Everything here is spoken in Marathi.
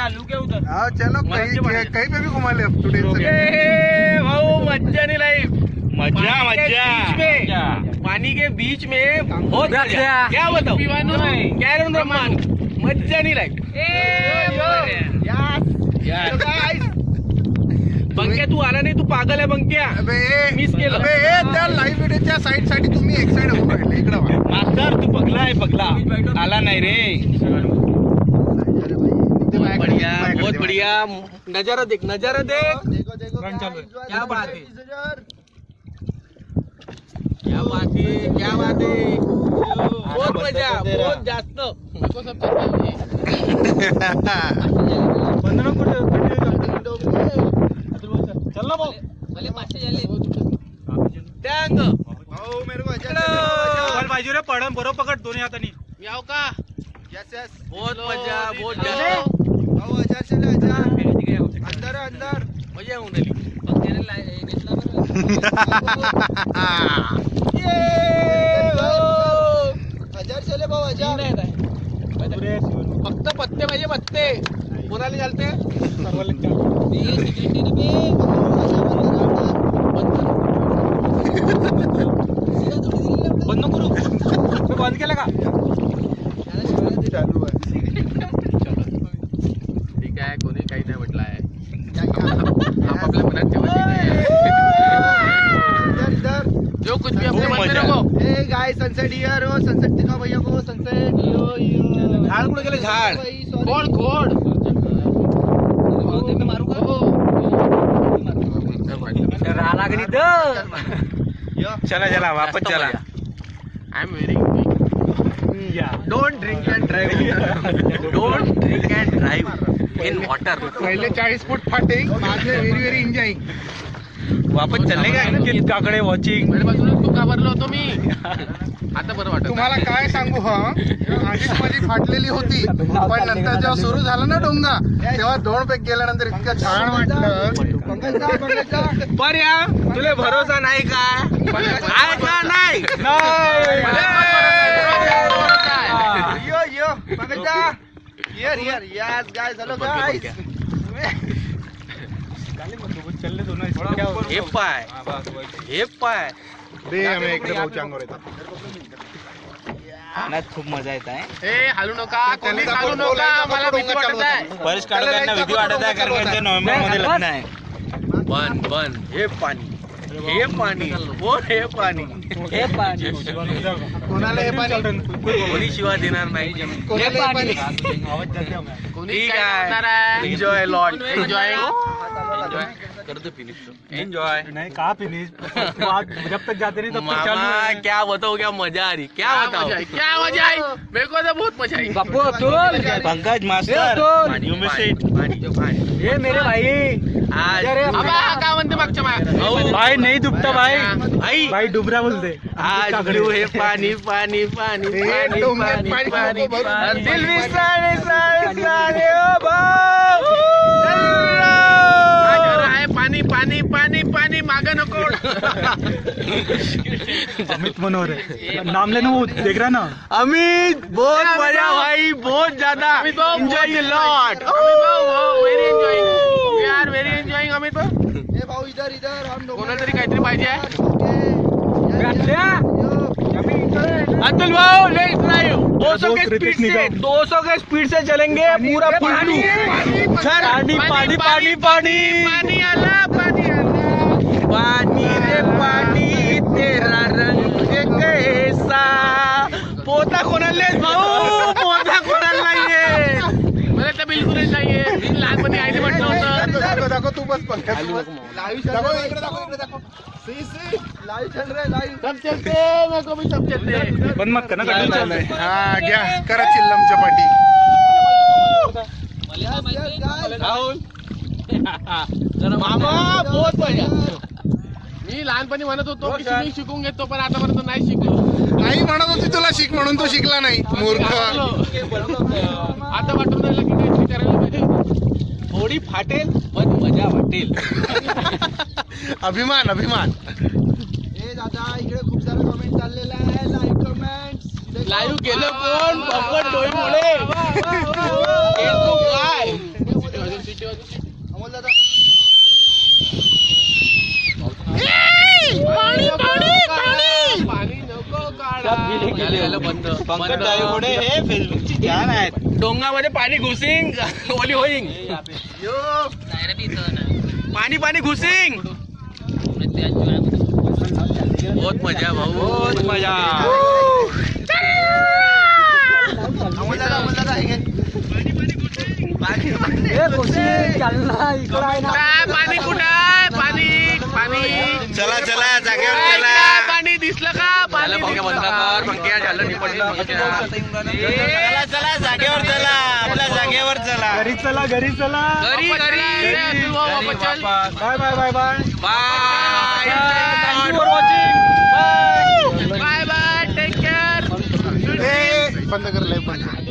आलू के उधर। हाँ चलो कहीं पे भी घुमा ले अब टुडे। भाऊ मज्जा नहीं लाइफ, मजा मजा पानी के बीच में बहुत मजा। क्या बताओ कैरम रमान, मज्जा नहीं लाइफ। बंक्या तू आला नाही, तू पागल आहे बंक्या, मिस केलं। त्या लाईव्ह व्हिडिओच्या साईड साठी तुम्ही एक साईड होऊन राहिले इकडे मास्तर तू पगला आहे पगला आला नाही रे। बढ़िया बहुत बढ़िया, नजारा देख नजारा देख। क्या बात है, क्या बात है, क्या बात है, बहुत मजा, बहुत जास्त। चल ना भाऊ टँग पाहिजे रे पडण बरोबर पकड दोन्ही हातानी। याव का, बहुत मजा, बहुत जास्त अंदर अंदर मजा येऊन राहिली। हजार चले भाऊ हजार। फक्त पत्ते पाहिजे, पत्ते कोणाला चालते। बंद करू बंद केलं का? चालू आहे। ठीक आहे, कोणी काही नाही म्हटलं आहे, आपापल्या मनात ठेवायची। जो कुछ भी अपने मन में रखो। ए गाइस सनसेट हियर हो, सनसेट दिखा भैया को, सनसेट यो। झाड कुठे गेले, झाड खोड खोड मारू का? लागणी चला चला वापस चला। I am very don't drink and drive, don't drink and drive in water. पहिले 40 फूट फाटिंग, माझे व्हेरी व्हेरी एन्जॉयिंग। वापस चलले का अंकित काकडे वॉचिंग। पहिल्यापासूनच खूप घाबरलो होतो मी, आता बरं वाटत। तुम्हाला काय सांगू हा, आधीच माझी फाटलेली होती, पण नंतर जेव्हा सुरू झालं ना डोंगा, तेव्हा 2 पैक गेल्यानंतर इतकं छान वाटलं। पर या तुले भरोसा नाही का? आहे का नाही? Yo yo Pankaja here here yes guys, hello guys. चलले दोनों हे पाय, हे पाय दे हमें इकडे भाऊ चांगवर येतात। पाण्यात खूप मजा येत आहे। ए हालू नका, कोणी हालू नका, मला भीती वाटत आहे। बरेच काढताना भीती वाटत आहे, कारण की नोव्हेंबर मध्ये लग्न आहे। बन बन हे पाणी, हे पाणी, हो हे पाणी, हे पाणी। कोणाला हे पाणी, कोणी शिवा देणार नाही। कोणाला हे पाणी। ठीक आहे, एन्जॉय लॉट, एन्जॉय करते फिनिश, एन्जॉय नहीं कहा फिनिश जब तक जाते नहीं तब तक चालू मामा। है। क्या बताओ, क्या मजा आ रही, क्या बताओ, क्या मजा आई, मेरे को तो बहुत मजा आई। Pankaj master you miss it. ये मेरे भाई आज काय म्हणते मागच्या भाई नहीं डूबता भाई, आई भाई डुबरा बोलते आज ब्लू हे पाणी पाणी पाणी पाणी पाणी पाणी पाणी दिल विसराने विसराने ओ भाऊ आहे पाणी पाणी पाणी पाणी मागे नको। अमित मनोहर है नाम लेना, वो देख रहा ना अमित, बहुत मजा भाई, बहुत ज्यादा enjoy lot, very enjoying, we are very enjoying. Amit भाऊ, ए भाऊ इधर इधर हम लोग कोणाला तरी काहीतरी पाहिजे आहे। यो अतुल भाऊ लेट्स ड्राइव 200 के स्पीड से चलेंगे पूरा फुल पानी पानी पानी पानी पानी आला पानी आला पानी रे पानी तेरा रंग कैसा। पोता कोणाला भाऊ, पोता कोणाला नाहीये, मला तर बिलकुलच नाहीये। मी लहानपणी आईने म्हटलं होतं दाखव तू बस पंकज, लाईव्ह दाखव, इकडे दाखव, इकडे दाखव। सी सी लाईव्ह चल रहा है, लाईव्ह सब चलते, मेरे को भी सब चलते। बंद मत करना हा घ्या करा चिल्लम चपाटी। राहुल मामा बहुत मजा। मी लहानपणी म्हणत होतो की स्विमिंग शिकून घेतो, पण आतापर्यंत नाही शिकलो। आई म्हणत होती तुला शिक म्हणून, तू शिकला नाही मूर्ख। आता वाटून राहिलं की काहीतरी करायला पाहिजे, थोडी फाटेल पण मजा वाटेल। अभिमान अभिमान। ए दादा इकडे खूप सारे कमेंट चाललेले आहे, लाईव्ह कमेंट। लाईव्ह केलं कोण? पंकज डोईमुळे काय हे फेसबुकची ध्यान आहेत. डोंगामध्ये पाणी घुसिंग ओली होईंग पाणी पाणी घुसिंग बहुत मजा भाऊ बहुत मजा पाणी कुठं आहे पाणी पाणी चला चला जागेवर काय चला. काय पाणी दिसलं का पाणी झालं चला चला जागेवर चला आपल्या जागेवर चला. घरी चला घरी चला. घरी घरी bye bye bye bye. Bye bye bye take care बंद कर, लय बंद.